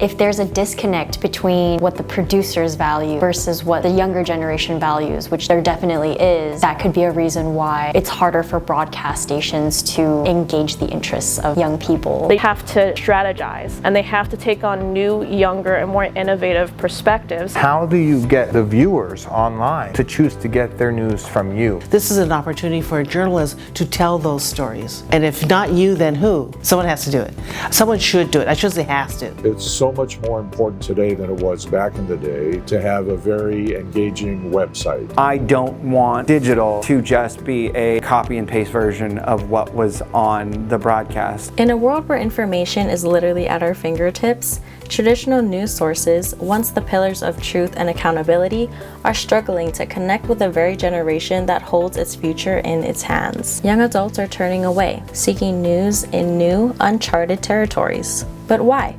if there's a disconnect between what the producers value versus what the younger generation values, which there definitely is, that could be a reason why it's harder for broadcast stations to engage the interests of young people. They have to strategize, and they have to take on new, younger, and more innovative perspectives. How do you get the viewers online to choose to get their news from you? This is an opportunity for a journalist to tell those stories. And if not you, then who? Someone has to do it. Someone should do it. I shouldn't say has to. It's so much more important today than it was back in the day to have a very engaging website. I don't want digital to just be a copy and paste version of what was on the broadcast. In a world where information is literally at our fingertips, traditional news sources, once the pillars of truth and accountability, are struggling to connect with the very generation that holds its future in its hands. Young adults are turning away, seeking news in new, uncharted territories. But why?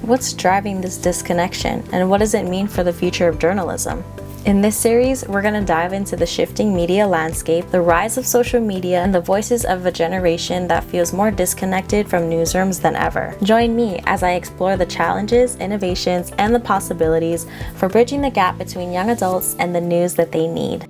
What's driving this disconnection, and what does it mean for the future of journalism? In this series, we're going to dive into the shifting media landscape, the rise of social media, and the voices of a generation that feels more disconnected from newsrooms than ever. Join me as I explore the challenges, innovations, and the possibilities for bridging the gap between young adults and the news that they need.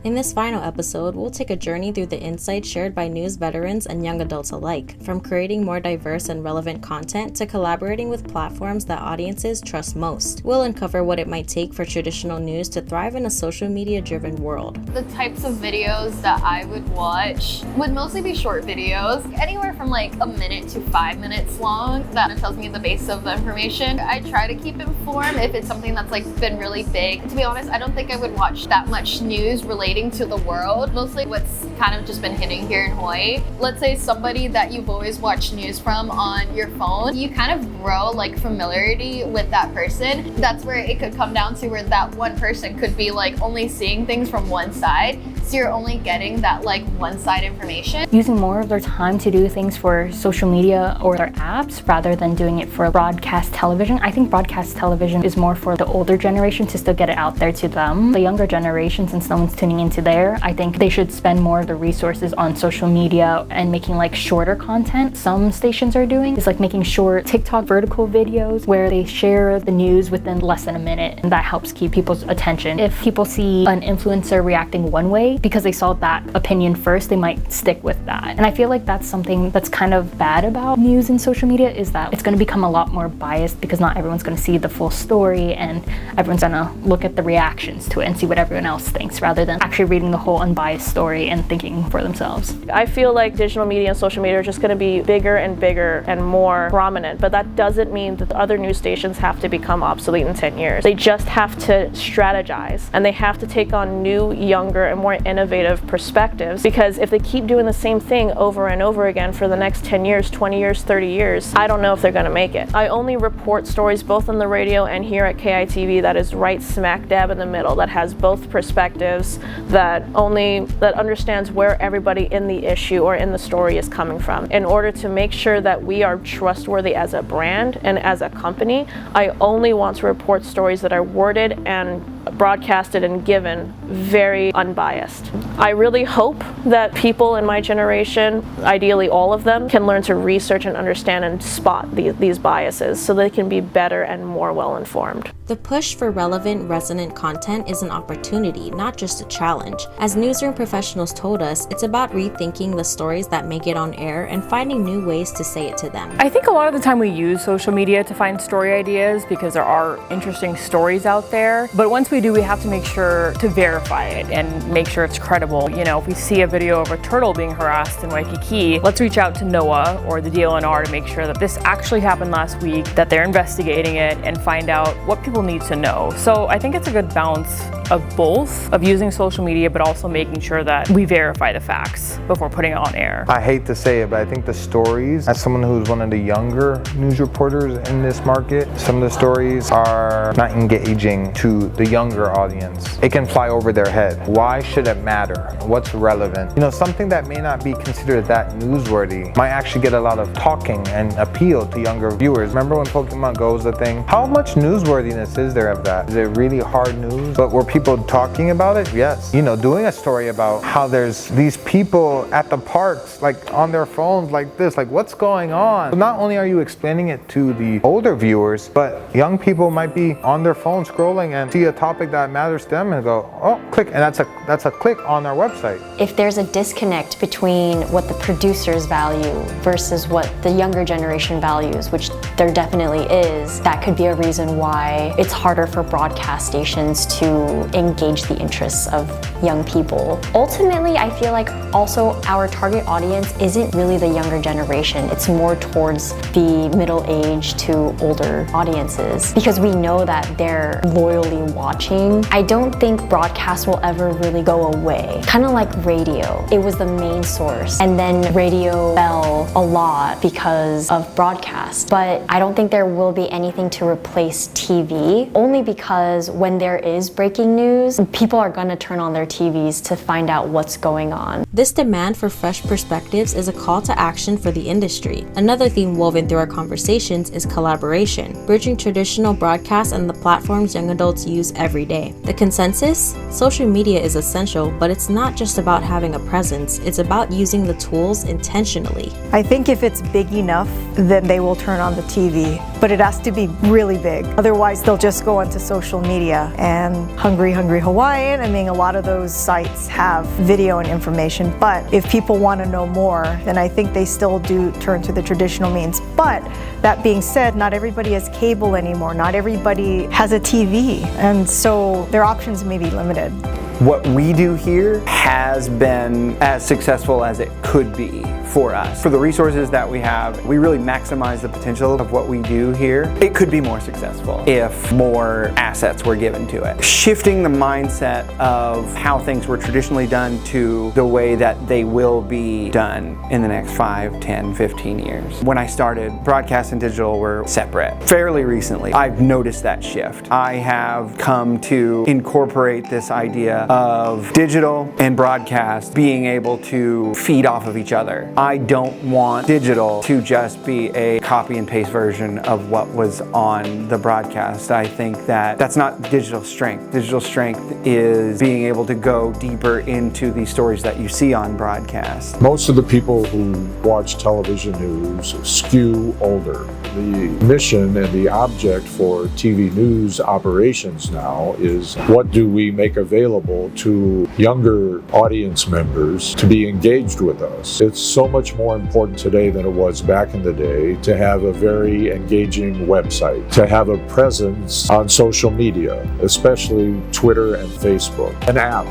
In this final episode, we'll take a journey through the insights shared by news veterans and young adults alike, from creating more diverse and relevant content to collaborating with platforms that audiences trust most. We'll uncover what it might take for traditional news to thrive in a social media-driven world. The types of videos that I would watch would mostly be short videos, anywhere from like a minute to 5 minutes long. That tells me the base of the information. I try to keep informed if it's something that's like been really big. To be honest, I don't think I would watch that much news relating to the world, mostly what's kind of just been hitting here in Hawaii. Let's say somebody that you've always watched news from on your phone, you kind of grow like familiarity with that person. That's where it could come down to where that one person could be like only seeing things from one side. So you're only getting that like one side information. Using more of their time to do things for social media or their apps rather than doing it for broadcast television. I think broadcast television is more for the older generation to still get it out there to them. The younger generation, since no one's tuning into there, I think they should spend more of the resources on social media and making like shorter content. Some stations are doing is like making short TikTok vertical videos where they share the news within less than a minute, and that helps keep people's attention. If people see an influencer reacting one way because they saw that opinion first, they might stick with that. And I feel like that's something that's kind of bad about news and social media, is that it's going to become a lot more biased because not everyone's going to see the full story, and everyone's going to look at the reactions to it and see what everyone else thinks rather than actually reading the whole unbiased story and thinking for themselves. I feel like digital media and social media are just going to be bigger and more prominent, but that doesn't mean that the other news stations have to become obsolete in 10 years. They just have to strategize, and they have to take on new, younger, and more innovative perspectives, because if they keep doing the same thing over and over again for the next 10 years, 20 years, 30 years, I don't know if they're going to make it. I only report stories both on the radio and here at KITV that is right smack dab in the middle, that has both perspectives, that understands where everybody in the issue or in the story is coming from. In order to make sure that we are trustworthy as a brand and as a company, I only want to report stories that are worded and broadcasted and given very unbiased. I really hope that people in my generation, ideally all of them, can learn to research and understand and spot these biases so they can be better and more well-informed. The push for relevant, resonant content is an opportunity, not just a challenge. As newsroom professionals told us, it's about rethinking the stories that make it on air and finding new ways to say it to them. I think a lot of the time we use social media to find story ideas because there are interesting stories out there. But once we do, we have to make sure to verify it and make sure it's credible. You know, if we see a video of a turtle being harassed in Waikiki, let's reach out to NOAA or the DLNR to make sure that this actually happened last week, that they're investigating it, and find out what people need to know. So I think it's a good balance of both, of using social media but also making sure that we verify the facts before putting it on air. I hate to say it, but I think the stories, as someone who's one of the younger news reporters in this market, some of the stories are not engaging to the younger audience. It can fly over their head. Why should it matter? What's relevant? You know, something that may not be considered that newsworthy might actually get a lot of talking and appeal to younger viewers. Remember when Pokemon Go was a thing? How much newsworthiness awareness is there of that? Is it really hard news? But were people talking about it? Yes. You know, doing a story about how there's these people at the parks, like on their phones like this, like what's going on? So not only are you explaining it to the older viewers, but young people might be on their phone scrolling and see a topic that matters to them and go, oh, click, and that's a click on our website. If there's a disconnect between what the producers value versus what the younger generation values, which there definitely is, that could be a reason why it's harder for broadcast stations to engage the interests of young people. Ultimately, I feel like also our target audience isn't really the younger generation. It's more towards the middle age to older audiences because we know that they're loyally watching. I don't think broadcast will ever really go away. Kind of like radio. It was the main source and then radio fell a lot because of broadcast. But I don't think there will be anything to replace TV, only because when there is breaking news, people are gonna turn on their TVs to find out what's going on. This demand for fresh perspectives is a call to action for the industry. Another theme woven through our conversations is collaboration, bridging traditional broadcasts and the platforms young adults use every day. The consensus? Social media is essential, but it's not just about having a presence, it's about using the tools intentionally. I think if it's big enough, then they will turn on the TV, but it has to be really big. Otherwise, they'll just go onto social media. And Hungry Hawaiian, I mean, a lot of those sites have video and information, but if people want to know more, then I think they still do turn to the traditional means. But that being said, not everybody has cable anymore. Not everybody has a TV, and so their options may be limited. What we do here has been as successful as it could be for us. For the resources that we have, we really maximize the potential of what we do here. It could be more successful if more assets were given to it. Shifting the mindset of how things were traditionally done to the way that they will be done in the next 5, 10, 15 years. When I started, broadcast and digital were separate. Fairly recently, I've noticed that shift. I have come to incorporate this idea of digital and broadcast being able to feed off of each other. I don't want digital to just be a copy and paste version of what was on the broadcast. I think that that's not digital strength. Digital strength is being able to go deeper into the stories that you see on broadcast. Most of the people who watch television news skew older. The mission and the object for TV news operations now is what do we make available to younger audience members to be engaged with us. It's so much more important today than it was back in the day to have a very engaging website, to have a presence on social media, especially Twitter and Facebook. An app.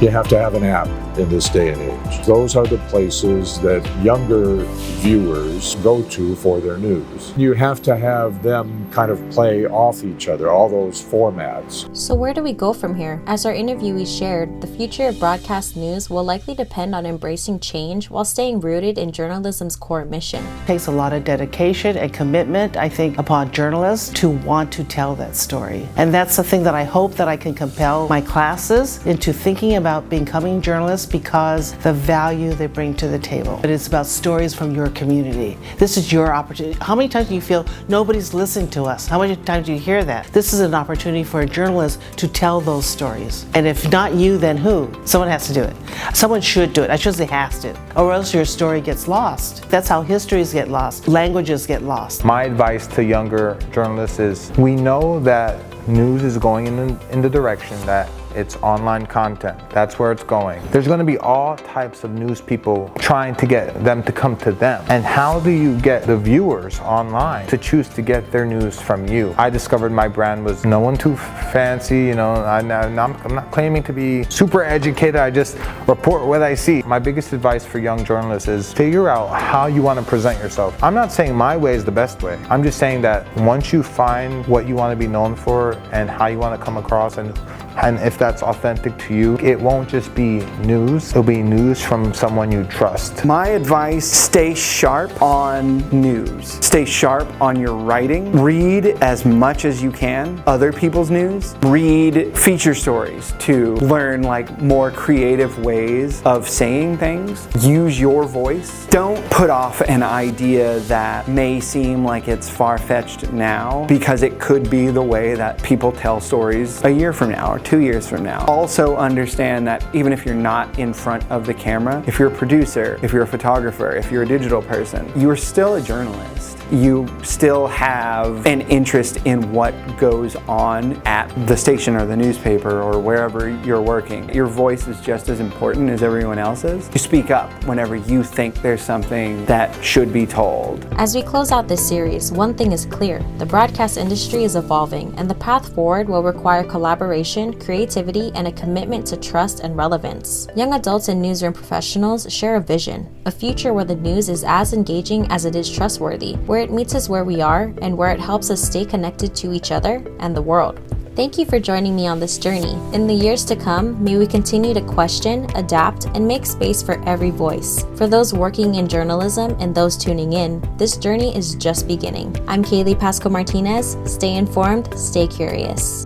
You have to have an app in this day and age. Those are the places that younger viewers go to for their news. You have to have them kind of play off each other, all those formats. So where do we go from here? As our interviewee shared, the future of broadcast news will likely depend on embracing change while staying rooted in journalism's core mission. It takes a lot of dedication and commitment, I think, upon journalists to want to tell that story. And that's the thing that I hope that I can compel my classes into thinking about becoming journalists because the value they bring to the table. But it's about stories from your community. This is your opportunity. How many times do you feel nobody's listening to us? How many times do you hear that? This is an opportunity for a journalist to tell those stories. And if not you, then who? Someone has to do it. Someone should do it. I shouldn't say has to. Or else your story gets lost. That's how histories get lost. Languages get lost. My advice to younger journalists is we know that news is going in the direction that it's online content. That's where it's going. There's going to be all types of news people trying to get them to come to them. And how do you get the viewers online to choose to get their news from you? I discovered my brand was no one too fancy, you know, I'm not claiming to be super educated, I just report what I see. My biggest advice for young journalists is figure out how you want to present yourself. I'm not saying my way is the best way. I'm just saying that once you find what you want to be known for and how you want to come across and And if that's authentic to you, it won't just be news, it'll be news from someone you trust. My advice, stay sharp on news. Stay sharp on your writing. Read as much as you can other people's news. Read feature stories to learn like more creative ways of saying things. Use your voice. Don't put off an idea that may seem like it's far-fetched now, because it could be the way that people tell stories a year from now or 2 years from now. Also understand that even if you're not in front of the camera, if you're a producer, if you're a photographer, if you're a digital person, you are still a journalist. You still have an interest in what goes on at the station or the newspaper or wherever you're working. Your voice is just as important as everyone else's. You speak up whenever you think there's something that should be told. As we close out this series, one thing is clear. The broadcast industry is evolving, and the path forward will require collaboration, creativity, and a commitment to trust and relevance. Young adults and newsroom professionals share a vision, a future where the news is as engaging as it is trustworthy, where it meets us where we are and where it helps us stay connected to each other and the world. Thank you for joining me on this journey. In the years to come, may we continue to question, adapt, and make space for every voice. For those working in journalism and those tuning in, this journey is just beginning. I'm Kaylee Pasco Martinez. Stay informed, stay curious.